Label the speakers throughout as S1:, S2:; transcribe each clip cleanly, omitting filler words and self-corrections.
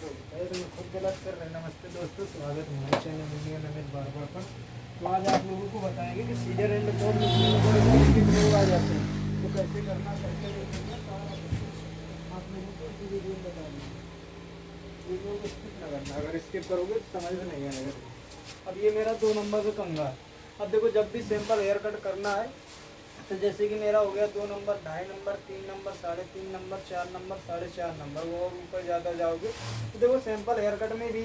S1: है तो मैं खुद गलत कर रहे हैं। नमस्ते दोस्तों, स्वागत है हमारे चैनल इंडिया नमित बार्बर पर। तो आज आप लोगों को बताएंगे कि सीजर एंड कोड लोग आ जाते हैं तो कैसे करना, कैसे नहीं करना, सारा कुछ आप लोगों को इसी वीडियो में बता देंगे। वीडियो को स्किप ना करना, अगर स्किप करोगे तो समझ में नहीं आएगा। अब ये मेरा 2 नंबर का कंघा है। अब देखो, जब भी सिंपल हेयर कट करना है तो जैसे कि मेरा हो गया 2 number, 2.5 number, 3 number, 3.5 number, 4 number, 4.5 number, वो ऊपर ज़्यादा जाओगे तो देखो सिंपल हेयर कट में भी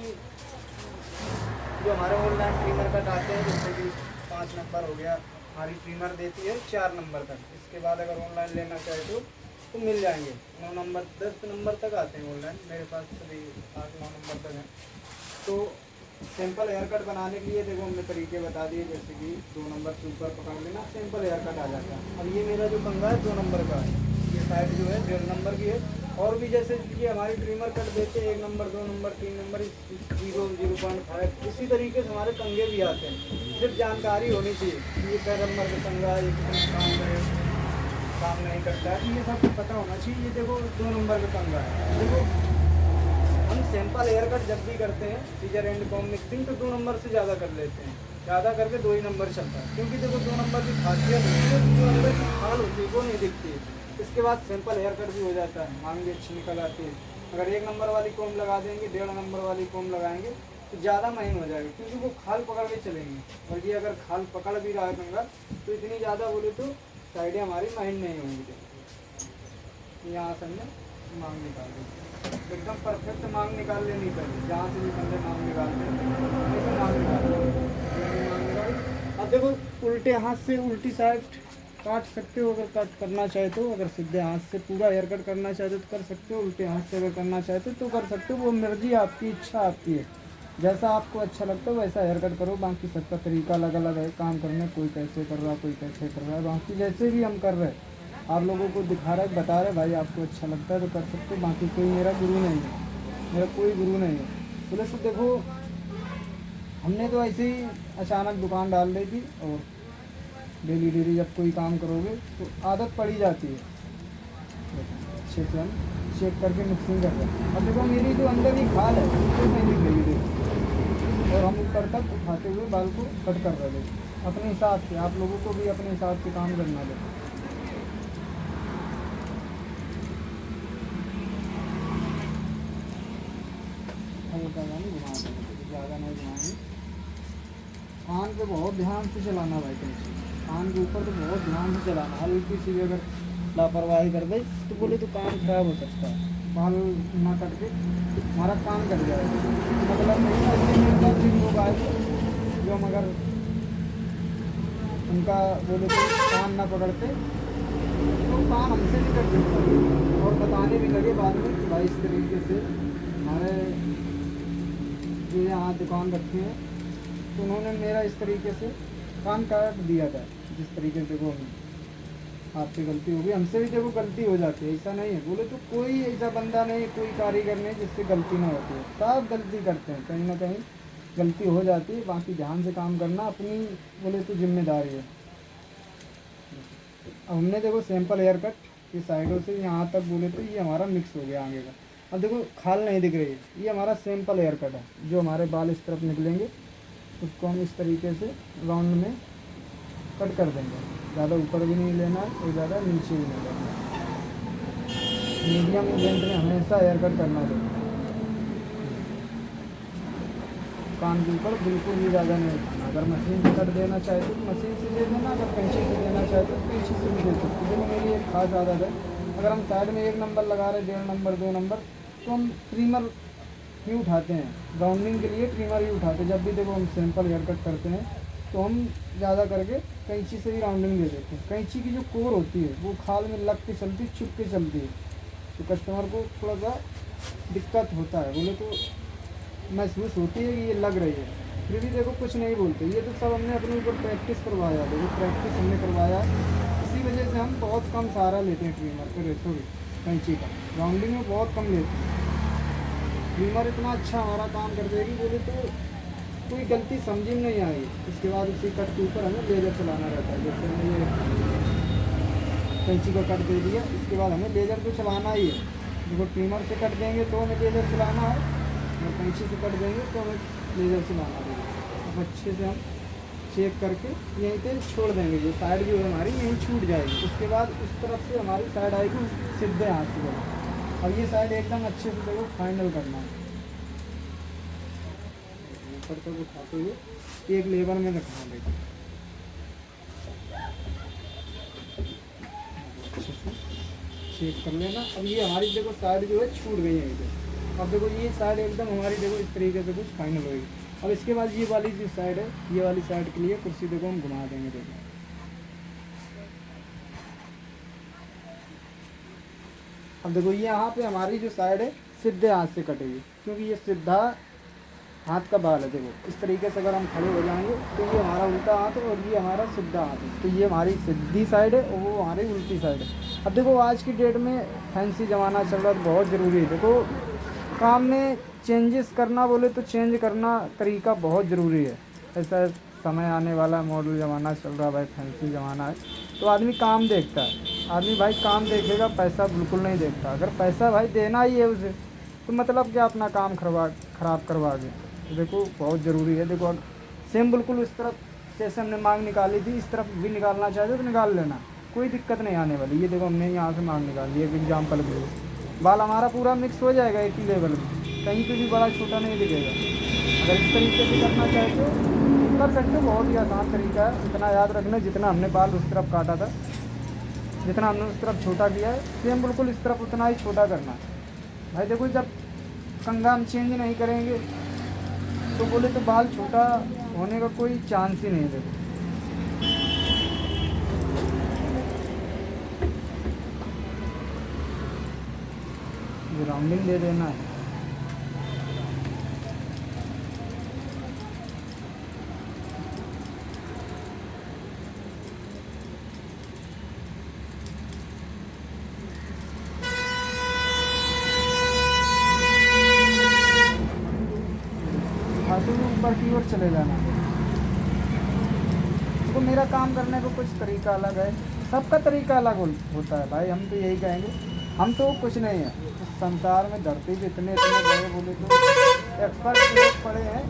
S1: जो हमारे ऑनलाइन ट्रिमर कट आते हैं, जैसे कि 5 नंबर हो गया, हमारी ट्रिमर देती है 4 नंबर कट। इसके बाद अगर ऑनलाइन लेना चाहे तो मिल जाएंगे। 9 नंबर 10 नंबर तक आते हैं ऑनलाइन, मेरे पास सभी 8-9 नंबर तक हैं। तो सिंपल हेयर कट बनाने के लिए देखो हमने तरीके बता दिए, जैसे कि 2 नंबर से ऊपर पकड़ लेना, सिंपल हेयर कट आ जाता है। अब ये मेरा जो कंघा है 2 नंबर का है, ये साइड जो है 1.5 नंबर की है। और भी जैसे कि हमारी ट्रिमर कट देते हैं 1 नंबर, 2 नंबर, 3 नंबर, 0, 0.5, इसी तरीके से हमारे कंघे भी आते हैं। सिर्फ जानकारी होनी चाहिए कि ये कै नंबर का कंघा है, ये कितना काम करे, काम नहीं करता है, ये सब पता होना चाहिए। ये देखो 2 नंबर का कंघा है। देखो हम सिंपल हेयर कट जब भी करते हैं सीजर एंड कॉम मिक्सिंग तो 2 नंबर से ज़्यादा कर लेते हैं, ज़्यादा करके 2 ही नंबर चलता है। क्योंकि देखो 2 नंबर की खासियत होती है, जो अंदर की खाल होती है वो नहीं दिखती है। इसके बाद सिंपल हेयर कट भी हो जाता है, मांग भी अच्छी निकल आती है। अगर 1 नंबर वाली कॉम लगा देंगे, 1.5 नंबर वाली कॉम लगाएंगे तो ज़्यादा महीन हो जाएगा, क्योंकि वो खाल पकड़ के चलेंगे। और ये अगर खाल पकड़ भी रहा है कंघा तो इतनी ज़्यादा बोले तो साइडें हमारी महीन नहीं होंगी। यहाँ से हमने मांग निकाल दी, एकदम परफेक्ट मांग निकाल लेनी पहले। जहाँ से भी बंदे मांग निकालते हैं ऐसे मांग निकाल। अब देखो उल्टे हाथ से उल्टी साइड काट सकते हो अगर कट करना चाहे तो। अगर सीधे हाथ से पूरा हेयर कट करना चाहते तो कर सकते हो, उल्टे हाथ से अगर करना चाहते तो कर सकते हो। वो मर्जी आपकी, इच्छा आपकी है, जैसा आपको अच्छा लगता है वैसा हेयर कट करो। बाकी सबका तरीका अलग अलग है काम करने, कोई कैसे कर रहा है, कोई कैसे कर रहा है। बाकी जैसे भी हम कर रहे हैं आप लोगों को दिखा रहे हैं, बता रहे भाई आपको अच्छा लगता है तो कर सकते हो। बाकी कोई मेरा गुरु नहीं है, मेरा कोई गुरु नहीं है। बोले तो देखो हमने तो ऐसे ही अचानक दुकान डाल दी थी, और डेली डेली जब कोई काम करोगे तो आदत पड़ी जाती है। अच्छे से हम चेक करके मिक्सिंग कर रहे हैं। अब देखो मेरी जो अंदर की खाल है तो नहीं दिख रही देखो, और हम ऊपर तक उठाते हुए बाल को कट कर रहे थे अपने हिसाब से। आप लोगों को भी अपने हिसाब से काम करना है। ज़्यादा नहीं घुमाएंगे। कान पे बहुत ध्यान से चलाना भाई, कान के ऊपर तो बहुत ध्यान से चलाना। हल्की सी भी अगर लापरवाही कर दे तो बोले तो कान खराब हो सकता है। बाल ना कट के हमारा कान कट जाएगा, मतलब नहीं। ऐसे मेरे पास भी लोग आए थे जो मगर उनका बोले तो कान ना पकड़ते तो कान हमसे नहीं कट सकता, और बताने भी लगे बाद में कि भाई इस तरीके से हमारे जो यहाँ दुकान रखी है तो उन्होंने मेरा इस तरीके से कान काट दिया था। जिस तरीके से देखो आपसे गलती होगी, हमसे भी देखो गलती हो जाती है, ऐसा नहीं है। बोले तो कोई ऐसा बंदा नहीं, कोई कारीगर नहीं जिससे गलती ना होती है। सब गलती करते हैं, कहीं ना कहीं गलती हो जाती है। बाकी ध्यान से काम करना अपनी बोले तो जिम्मेदारी है। अब हमने देखो सिंपल हेयर कट की साइडों से यहाँ तक बोले तो ये हमारा मिक्स हो गया आगे का। अब देखो खाल नहीं दिख रही है, ये हमारा सिंपल हेयर कट है। जो हमारे बाल इस तरफ निकलेंगे उसको हम इस तरीके से राउंड में कट कर देंगे। ज़्यादा ऊपर भी नहीं लेना है और ज़्यादा नीचे भी नहीं लेना है। मीडियम लेंथ में हमेशा हेयर कट करना है। कान के ऊपर बिल्कुल भी ज़्यादा नहीं उठाना। अगर मशीन से कट देना चाहे तो मशीन से दे देना, अगर कैंची से देना चाहे तो कैंची से भी दे सकते। देखो मेरी एक खास आदत है, अगर हम साइड में 1 नंबर लगा रहे, 1.5 नंबर, 2 नंबर, तो हम ट्रिमर ही उठाते हैं। राउंडिंग के लिए ट्रिमर ही उठाते हैं। जब भी देखो हम सिंपल हेयर कट करते हैं तो हम ज़्यादा करके कैंची से ही राउंडिंग दे देते हैं। कैंची की जो कोर होती है वो खाल में लग के चलती, चुप के चलती है, तो कस्टमर को थोड़ा सा दिक्कत होता है, बोले तो महसूस होती है कि ये लग रही है। फिर भी देखो कुछ नहीं बोलते। ये तो सब हमने अपने ऊपर प्रैक्टिस करवाया, देखो प्रैक्टिस हमने करवाया, इसी वजह से हम बहुत कम सहारा लेते हैं ट्रिमर पर, सॉरी कैंची का। राउंडिंग में बहुत कम लेते हैं। ट्रिमर इतना अच्छा हमारा काम कर देगी बोले तो कोई गलती समझ में नहीं आई। इसके बाद उसी कट के ऊपर हमें लेजर चलाना रहता है। जैसे हमने ये कैंची को कट दे दिया, इसके बाद हमें लेजर तो चलाना ही है। देखो ट्रिमर से कट देंगे तो हमें लेजर चलाना है, अगर कैंची से कट देंगे तो हमें लेज़र से लाना देगा। अब अच्छे से हम चेक करके यहीं पे छोड़ देंगे, ये साइड जो है हमारी यहीं छूट जाएगी। उसके बाद उस तरफ से हमारी साइड आएगी सीधे हाथ से बना। अब ये साइड एकदम अच्छे से देखो फाइनल करना है, ऊपर तक उठाते हुए एक लेवल में रखना देगा, अच्छे से चेक कर लेना। अब ये हमारी देखो साइड जो है छूट गई है इधर। अब देखो ये साइड एकदम हमारी देखो इस तरीके से कुछ फाइनल होगी। अब इसके बाद ये वाली जो साइड है, ये वाली साइड के लिए कुर्सी देखो हम घुमा देंगे। देखो अब देखो ये यहाँ पे हमारी जो साइड है सीधे हाथ से कटेगी, क्योंकि ये सीधा हाथ का बाल है। देखो इस तरीके से अगर हम खड़े हो जाएंगे तो ये हमारा उल्टा हाथ है और ये हमारा सीधा हाथ है, तो ये हमारी सीधी साइड है और वो हमारी उल्टी साइड है। अब देखो आज की डेट में फैंसी ज़माना चल रहा है, तो बहुत ज़रूरी है। देखो काम में चेंजेस करना बोले तो चेंज करना तरीका बहुत ज़रूरी है। ऐसा समय आने वाला, मॉडल ज़माना चल रहा है भाई, फैंसी ज़माना है, तो आदमी काम देखता है। आदमी भाई काम देखेगा, पैसा बिल्कुल नहीं देखता। अगर पैसा भाई देना ही है उसे, तो मतलब क्या अपना काम ख़राब करवा के। तो देखो बहुत ज़रूरी है। देखो सेम बिल्कुल इस तरफ जैसे हमने मांग निकाली थी, इस तरफ भी निकालना चाहते तो निकाल लेना, कोई दिक्कत नहीं आने वाली। ये देखो हमने यहाँ से मांग निकाल ली, एक एग्जाम्पल के लिए बाल हमारा पूरा मिक्स हो जाएगा एक ही लेवल में, कहीं पे भी बड़ा छोटा नहीं दिखेगा। अगर इस तरीके से करना चाहते हो कर सकते हो, बहुत ही आसान तरीका है। इतना याद रखना, जितना हमने बाल उस तरफ काटा था, जितना हमने उस तरफ छोटा किया है, सेम बिल्कुल इस तरफ उतना ही छोटा करना है भाई। देखो जब कंघा हम चेंज नहीं करेंगे तो बोले तो बाल छोटा होने का कोई चांस ही नहीं। देखो ये राउंडिंग दे देना है। हाथों में ऊपर की ओर चले जाना। तो मेरा काम करने का कुछ तरीका अलग है, सबका तरीका अलग होता है भाई। हम तो यही कहेंगे, हम तो कुछ नहीं है इस संसार में, धरती पे इतने बड़े बोले तो एक्सपर्ट लोग पड़े हैं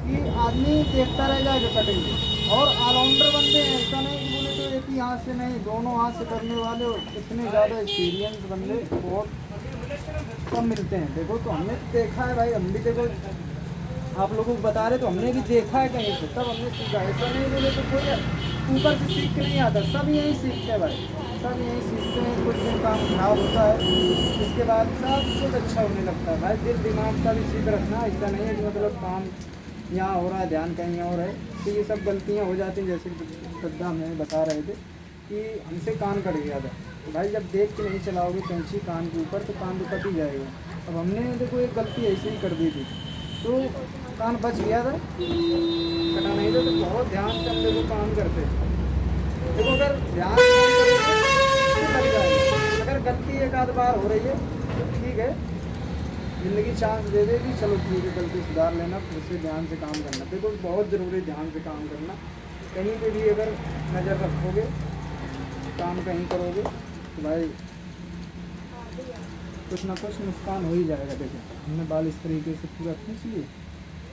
S1: कि आदमी देखता रह जाएगा कटिंग। और ऑलराउंडर बंदे हैं, ऐसा नहीं कि बोले तो एक ही हाथ से नहीं, दोनों हाथ से करने वाले इतने ज़्यादा एक्सपीरियंस बंदे बहुत कम मिलते हैं। देखो तो हमने देखा है भाई, हम भी देखो आप लोगों को बता रहे तो हमने भी देखा है कहीं से, तब हमने सीखा। ऐसा नहीं बोले तो कोई ऊपर से सीख के नहीं आता, सब यहीं सीखते हैं भाई, सब यहीं सीखते हैं। कुछ दिन काम खराब होता है, इसके बाद सब कुछ अच्छा होने लगता है भाई। दिल दिमाग का भी सीख रखना, ऐसा नहीं है कि मतलब काम यहाँ हो रहा है ध्यान कहीं और है, तो ये सब गलतियाँ हो जाती हैं। जैसे श्रद्धा हमें बता रहे थे कि हमसे कान कट गया था, तो भाई जब देख के नहीं चलाओगे कैंची कान के ऊपर तो कान तो कट ही जाएगा। अब हमने देखो एक गलती ऐसे ही कर दी थी, तो कान बच गया था, कटा नहीं था। तो बहुत ध्यान से हम देखो काम करते थे। देखो अगर ध्यान से तो लग जाएगा। अगर गलती एक आध बार हो रही है तो ठीक है, ज़िंदगी चांस दे देगी, चलो ठीक है गलती सुधार लेना, फिर से ध्यान से काम करना। देखो बहुत ज़रूरी है ध्यान से काम करना। कहीं पे भी अगर नज़र रखोगे, काम कहीं करोगे तो भाई कुछ ना कुछ नुकसान हो ही जाएगा। देखो हमने बाल इस तरीके से पूरा खींच लिए,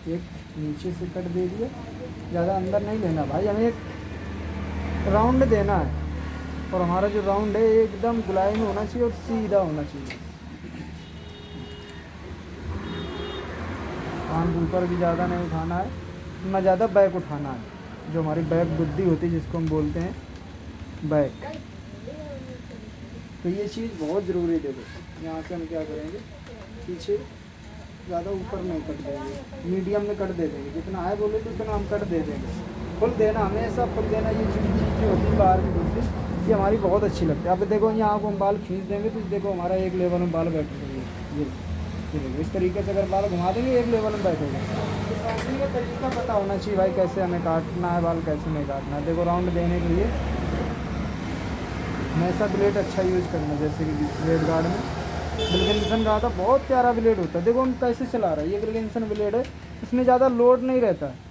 S1: एक नीचे से कट दे दिया, ज़्यादा अंदर नहीं लेना भाई, हमें एक राउंड देना है। और हमारा जो राउंड है एकदम गुलाई में होना चाहिए और सीधा होना चाहिए। कान के ऊपर भी ज़्यादा नहीं उठाना है, ना ज़्यादा बैक उठाना है। जो हमारी बैक बुद्धि होती है, जिसको हम बोलते हैं बैक, तो ये चीज़ बहुत ज़रूरी है। देखो यहाँ से हम क्या करेंगे, पीछे ज़्यादा ऊपर नहीं कट देंगे, मीडियम में कट दे देंगे। जितना है बोले तो उतना हम कट दे देंगे। फुल देना, हमेशा फुल देना। ये चीज़ें होती है बाहर की दूसरी, ये हमारी बहुत अच्छी लगती है। अब देखो यहाँ को हम बाल खींच देंगे तो देखो हमारा एक लेवल में बाल बैठेंगे। ये देखो इस तरीके से अगर बाल घुमा देंगे एक लेवल में बैठेगा। तो काटने का तरीका पता होना चाहिए भाई, कैसे हमें काटना है बाल, कैसे नहीं काटना है। देखो राउंड देने के लिए हमेशा ब्लेड अच्छा यूज़ करना, जैसे कि ब्लेड गार्ड में विल्किंसन का आता, बहुत प्यारा ब्लेड होता है। देखो हम कैसे चला रहे हैं, ये विल्किंसन ब्लेड है, इसमें ज़्यादा लोड नहीं रहता है।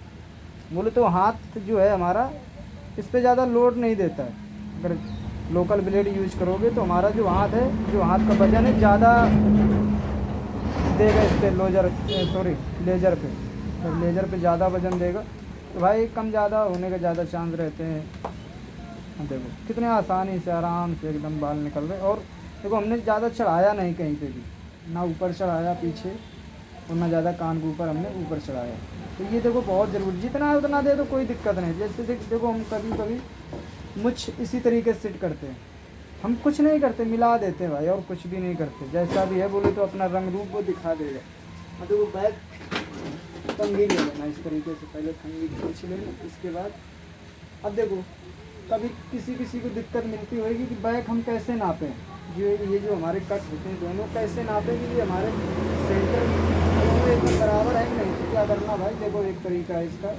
S1: बोले तो हाथ जो है हमारा इस पर ज़्यादा लोड नहीं देता है। अगर लोकल ब्लेड यूज करोगे तो हमारा जो हाथ है, जो हाथ का वजन है ज़्यादा देगा इस पर लेज़र पे, तो लेज़र पे ज़्यादा वजन देगा तो भाई कम ज़्यादा होने के ज़्यादा चांस रहते हैं। देखो कितने आसानी से आराम से एकदम बाल निकल रहे। और देखो हमने ज़्यादा चढ़ाया नहीं कहीं पे भी, ना ऊपर चढ़ाया पीछे और ना ज़्यादा कान के ऊपर हमने ऊपर चढ़ाया। तो ये देखो बहुत ज़रूरी, जितना है उतना दे दो, कोई दिक्कत नहीं। जैसे देखो हम कभी कभी मुझ इसी तरीके से सेट करते हैं, हम कुछ नहीं करते, मिला देते हैं भाई, और कुछ भी नहीं करते। जैसा भी है बोले तो अपना रंग रूप वो दिखा देगा। मतलब वो बैग कंघी ले लेना इस तरीके से, पहले कंघी खींच लेना। इसके बाद अब देखो कभी किसी को दिक्कत मिलती होगी कि बैग हम कैसे नापें, ये जो हमारे कट होते हैं दोनों कैसे नापें कि ये हमारे सेंटर दोनों एकदम बराबर है कि नहीं। तो क्या करना भाई, देखो एक तरीका है इसका।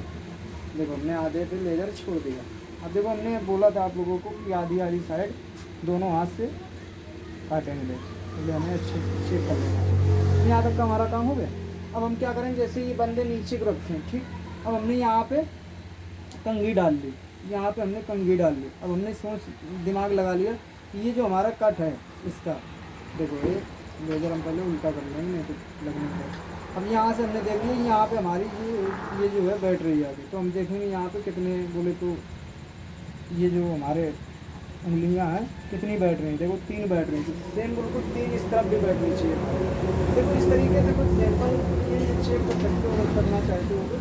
S1: देखो हमने आधे पे लेज़र छोड़ दिया। अब देखो हमने बोला था आप लोगों को कि आधी आधी साइड दोनों हाथ से काटेंगे, इसलिए हमें अच्छे से चेक कर लेना। यहाँ तक का हमारा काम हो गया। अब हम क्या करेंगे, जैसे ये बंदे नीचे को रखे हैं, ठीक। अब हमने यहाँ पे कंघी डाल ली, यहाँ पे हमने कंघी डाल ली। अब हमने दिमाग लगा लिया कि ये जो हमारा कट है इसका, देखो ये लेज़र हम पहले उल्टा कर लेंगे नहीं तो लगने का। अब यहाँ से हमने देख लिया यहाँ पे हमारी ये जो है बैठ रही है। तो हम देखेंगे यहाँ पे कितने बोले तो ये जो हमारे उंगलियां हैं कितनी बैठ रही हैं। देखो 3 बैठ रही हैं, सेम बिल्कुल 3 इस तरफ भी बैठनी चाहिए। देखो इस तरीके से कुछ सैंपल ये चेक कर सकते हो अगर करना चाहते हो तो,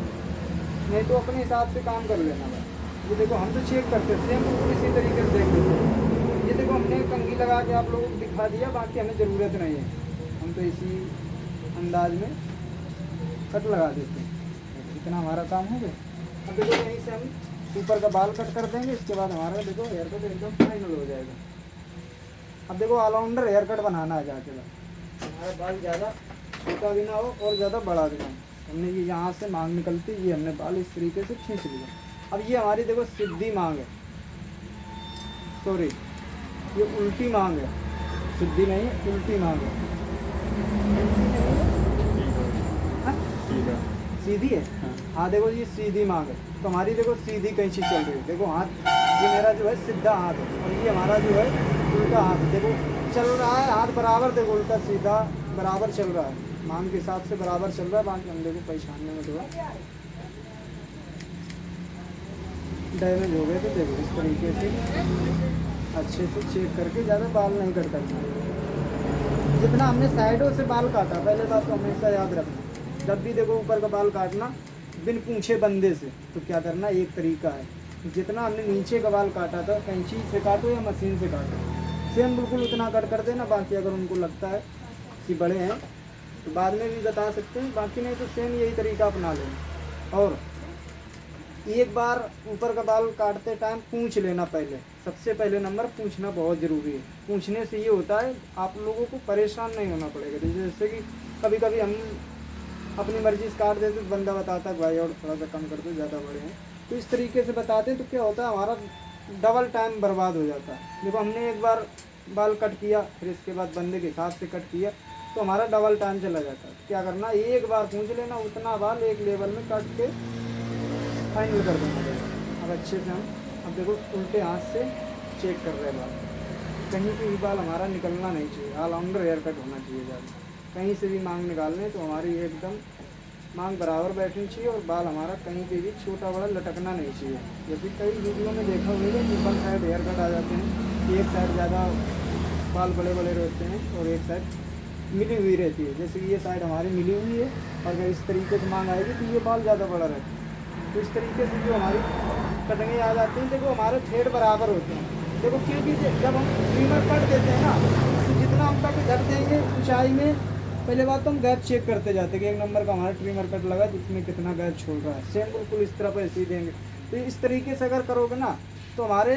S1: नहीं तो अपने हिसाब से काम कर लेना भाई। ये देखो हम तो चेक करते हैं सेम बिल्कुल इसी तरीके से देख लेते हैं। ये देखो हमने कंघी लगा के आप लोगों को दिखा दिया, बाकी हमें ज़रूरत नहीं है, हम तो इसी अंदाज में कट लगा देते हैं। इतना हमारा काम हो गया। अब देखो यहीं से हम ऊपर का बाल कट कर देंगे। इसके बाद हमारा देखो हेयर कट एकदम फाइनल हो जाएगा। अब देखो ऑलराउंडर हेयर कट बनाना है जाके बाद, हमारा बाल ज़्यादा छोटा भी ना हो और ज़्यादा बड़ा भी ना हो। हमने ये यहाँ से मांग निकलती, ये हमने बाल इस तरीके से खींच लिया। अब ये हमारी देखो सीधी मांग है, सॉरी ये उल्टी मांग है, सीधी नहीं है उल्टी मांग है। सीधी है, हाँ देखो ये सीधी मांग है। तो हमारी देखो सीधी कैंची चल रही है। देखो हाथ ये मेरा जो है सीधा हाथ है और ये हमारा जो है उल्टा हाथ। देखो चल रहा है हाथ बराबर, देखो उल्टा सीधा बराबर चल रहा है, मांग के हिसाब से बराबर चल रहा है। बाकी हम देखो पहचानने में थोड़ा डैमेज हो गए। तो देखो इस तरीके से अच्छे से चेक करके, ज़्यादा बाल नहीं कट करना। जितना हमने साइडों से बाल काटा, पहले बात तो हमेशा याद रखना, जब भी देखो ऊपर का बाल काटना बिन पूंछे बंदे से, तो क्या करना एक तरीका है, जितना हमने नीचे का बाल काटा था कैंची से काटो या मशीन से काटो, सेम बिल्कुल उतना कट कर देना। बाकी अगर उनको लगता है कि बड़े हैं तो बाद में भी बता सकते हैं, बाकी नहीं तो सेम यही तरीका अपना लेना। और एक बार ऊपर का बाल काटते टाइम पूंछ लेना, पहले सबसे पहले नंबर पूंछना बहुत ज़रूरी है। पूंछने से ये होता है आप लोगों को परेशान नहीं होना पड़ेगा। जैसे कि कभी कभी हम अपनी मर्जी से काट देते तो बंदा बताता है भाई और थोड़ा सा कम कर दो, ज़्यादा बड़े हैं। तो इस तरीके से बताते तो क्या होता है, हमारा डबल टाइम बर्बाद हो जाता है। देखो हमने एक बार बाल कट किया, फिर इसके बाद बंदे के हिसाब से कट किया, तो हमारा डबल टाइम चला जाता है। क्या करना, एक बार पूंछ लेना, उतना बाल एक लेवल में काट के फाइनल कर देना। अब अच्छे से हम अब देखो उल्टे हाथ से चेक कर रहे हैं बाल, कहीं पे भी बाल हमारा निकलना नहीं चाहिए। ऑलराउंडर हेयर कट होना चाहिए ज़्यादा, कहीं से भी मांग निकालने तो हमारी एकदम मांग बराबर बैठनी चाहिए और बाल हमारा कहीं पे भी छोटा बड़ा लटकना नहीं चाहिए। जैसे कई वीडियो में देखा हुआ है कि ऊपर साइड हेयर कट आ जाते हैं, एक साइड ज़्यादा बाल बड़े बड़े रहते हैं और एक साइड मिली हुई रहती है। जैसे कि ये साइड हमारी मिली हुई है और अगर इस तरीके से मांग आएगी तो ये बाल ज़्यादा बड़ा रहता है। तो इस तरीके से जो हमारी कटिंगें आ जाती हैं, देखो हमारे फेड बराबर होते हैं। देखो क्योंकि जब हम ट्रिमर कट देते हैं ना, तो जितना हम तक धर देंगे ऊंचाई में, पहले बात तो हम गैप चेक करते जाते हैं कि एक नंबर का हमारा ट्रिमर कट लगा जिसमें कितना गैप छोड़ रहा है। सेम बिल्कुल इस तरह पर ऐसे ही देंगे। तो इस तरीके से अगर करोगे ना तो हमारे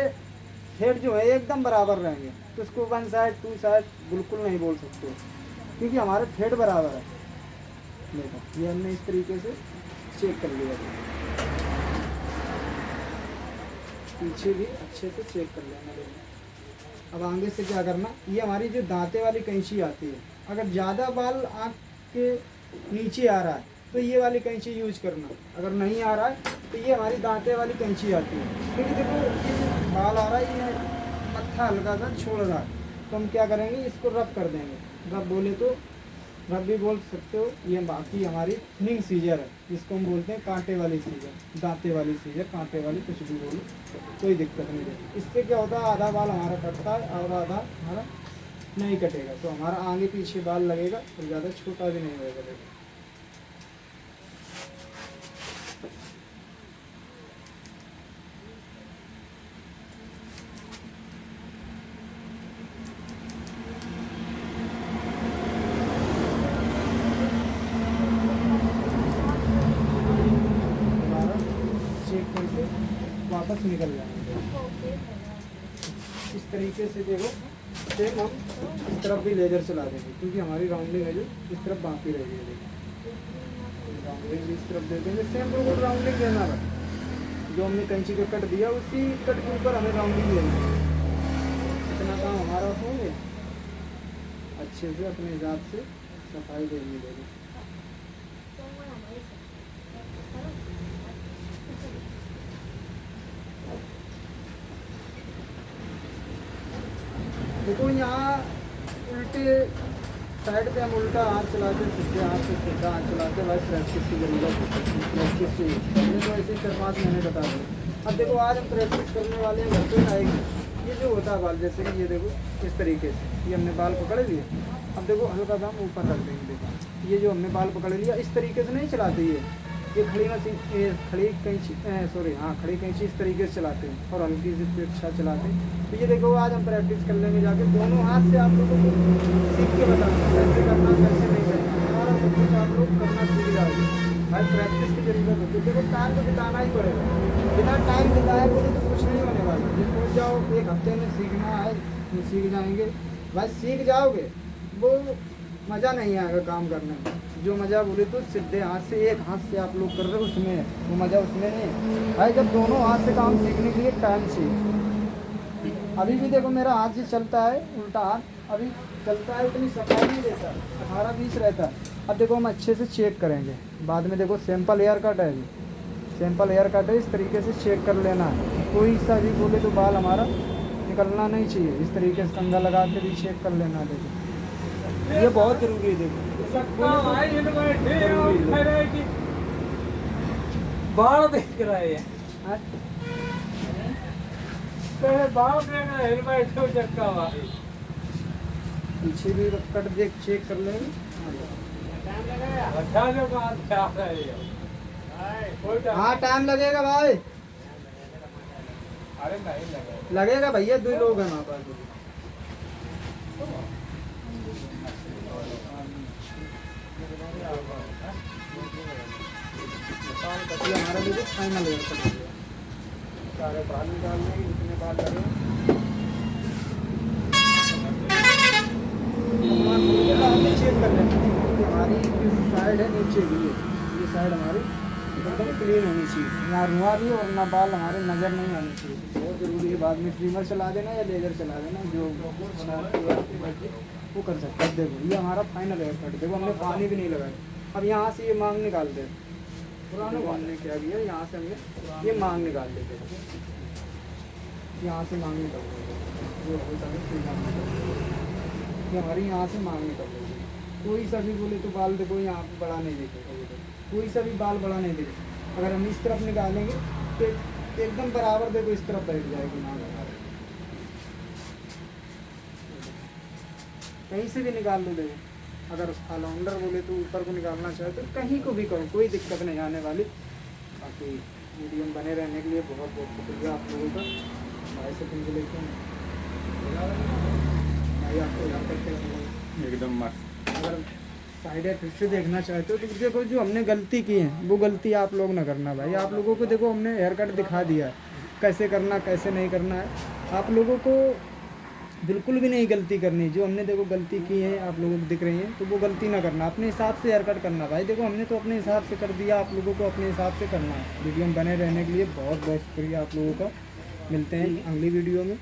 S1: हेड जो है एकदम बराबर रहेंगे। तो इसको वन साइड टू साइड बिल्कुल नहीं बोल सकते क्योंकि हमारे हेड बराबर है। देखो ये हमने इस तरीके से चेक कर लिया, पीछे भी अच्छे से चेक कर लेना। अब आगे से क्या करना, ये हमारी जो दांते वाली कैंची आती है, अगर ज़्यादा बाल आँख के नीचे आ रहा है तो ये वाली कैंची यूज करना, अगर नहीं आ रहा है तो ये हमारी दांते वाली कैंची आती है। क्योंकि देखो ये बाल आ रहा है, ये मत्था हल्का सा छोड़ रहा है, तो हम क्या करेंगे, इसको रब कर देंगे। रब बोले तो रफ भी बोल सकते हो। ये बाकी हमारी थिनिंग सीजर है, जिसको हम बोलते हैं कांटे वाली सीजर, दांते वाली सीजर, कांटे वाली, कुछ भी बोलो कोई दिक्कत नहीं है। इससे क्या होता है, आधा बाल हमारा कटता है और आधा हमारा नहीं कटेगा, तो हमारा आगे पीछे बाल लगेगा और ज़्यादा छोटा भी नहीं होगा। देखो हमारा चेक करके वापस निकल जाएंगे इस तरीके से। देखो सेम हम इस तरफ भी लेजर चला देंगे, क्योंकि हमारी राउंडिंग है जो इस तरफ बाकी रहेगी। देखो राउंडिंग भी इस तरफ दे देंगे, सेम बिल्कुल राउंडिंग देना है। जो हमने कैंची का कट दिया उसी कट के ऊपर हमें राउंडिंग लेना है। इतना काम हमारा हो गया। अच्छे से अपने हिसाब से सफाई देनी देगी। देखो यहाँ उल्टे साइड पे हम उल्टा हाथ चलाते, सीधे हाथ से सीधा हाथ चलाते, भाई प्रैक्टिस की जरूरत है, प्रैक्टिस चाहिए। हमने तो ऐसे 4-5 महीने बता दिए। अब देखो आज हम प्रैक्टिस करने वाले हैं, घर पे आएगी। ये जो होता है बाल, जैसे कि ये देखो इस तरीके से, ये हमने बाल पकड़ लिए। अब देखो हल्का सा हम ऊपर रख देंगे। देखो ये जो हमने बाल पकड़ लिया, इस तरीके से नहीं चलाते। ये खड़ी मशीन, ये खड़ी कैंची, सॉरी हाँ, खड़ी कैंची इस तरीके से चलाते हैं और हल्की सी तिरछा चलाते हैं। तो ये देखो आज हम प्रैक्टिस कर लेंगे जाके, दोनों हाथ से आप लोगों को सीख के बताना कैसे करना, कैसे नहीं करना, सारा सब कुछ आप लोग करना सीख जाओगे। भाई प्रैक्टिस की जरूरत होती है। देखो टाइम तो बिताना ही पड़ेगा, बिना टाइम बिताए बोले तो कुछ नहीं होने वाला। ये सोच जाओ एक हफ्ते में सीखना है, तो सीख जाएंगे। भाई सीख जाओगे, वो मज़ा नहीं आएगा काम करने में। जो मज़ा बोले तो सीधे हाथ से, एक हाथ से आप लोग कर रहे हो उसमें है, वो मज़ा उसमें नहीं है। भाई जब दोनों हाथ से काम सीखने के लिए टाइम चाहिए। अभी भी देखो मेरा हाथ से चलता है, उल्टा हाथ अभी चलता है, इतनी सफाई नहीं देता, 18-20 रहता है। अब देखो हम अच्छे से चेक करेंगे बाद में। देखो सैंपल हेयर कट है, अभी सैंपल हेयर कट है, इस तरीके से चेक कर लेना है। कोई सा भी बोले तो बाल हमारा निकलना नहीं चाहिए। इस तरीके से कंघा लगा के भी चेक कर लेना। देखो ये बहुत जरूरी है। देखो
S2: बाल देख रहे हैं, बाल देख रहे हेलमेट तो चक्का भाई,
S1: पीछे भी कट देख चेक कर लेंगे।
S2: अच्छा जो बात क्या रहे हो।
S1: हाँ टाइम लगेगा भाई,
S2: अरे नहीं
S1: लगेगा भैया, 2 लोग हैं हमारे पास। ये हमारा देखो फाइनल हेयर कट हो गया। सारे बाल निकाल लेंगे जितने बाल लगे। हमने चेक कर लेना कि हमारी जो साइड है नीचे की है, ये साइड हमारी एकदम क्लीन होनी चाहिए, ना रुआ भी और ना बाल हमारे नज़र नहीं आने चाहिए। बहुत ज़रूरी है। बाद में ट्रिमर चला देना या लेजर चला देना, जो वो कर सकते हैं। देखो ये हमारा फाइनल हेयर कट। देखो हमने पानी भी नहीं लगाया। अब यहाँ से ये मांग निकाल दे। पुराने हमने क्या किया, यहाँ से हमने ये मांग निकाल देते, यहाँ से मांग निकाल देते, जो होता है ये हमारी यहाँ से मांग निकल देती है। कोई सा भी बोले तो बाल देखो यहाँ पे बड़ा नहीं दिखेगा। ये देखो कोई सा भी बाल बड़ा नहीं दिखेगा। अगर हम इस तरफ निकालेंगे तो एकदम बराबर देखो इस तरफ बैठ जाएगी मांग। कहीं से भी निकाल लो। देखो अगर ऑलराउंडर बोले तो ऊपर को निकालना चाहे तो कहीं को भी करो, कोई दिक्कत नहीं आने वाली। बाकी वीडियो में बने रहने के लिए बहुत बहुत शुक्रिया आप लोगों का। भाई से तुम लेके भाई आपको याद करते
S2: एकदम मस्त।
S1: अगर साइड है फिर से देखना चाहते हो तो देखो जो हमने गलती की है वो गलती आप लोग ना करना। भाई आप लोगों को देखो हमने हेयर कट दिखा दिया है, कैसे करना कैसे नहीं करना है। आप लोगों को बिल्कुल भी नहीं गलती करनी। जो हमने देखो गलती की है आप लोगों को दिख रही है, तो वो गलती ना करना, अपने हिसाब से हेयर कट करना। भाई देखो हमने तो अपने हिसाब से कर दिया, आप लोगों को अपने हिसाब से करना है। वीडियो में बने रहने के लिए बहुत बहुत शुक्रिया आप लोगों का। मिलते हैं अगली वीडियो में।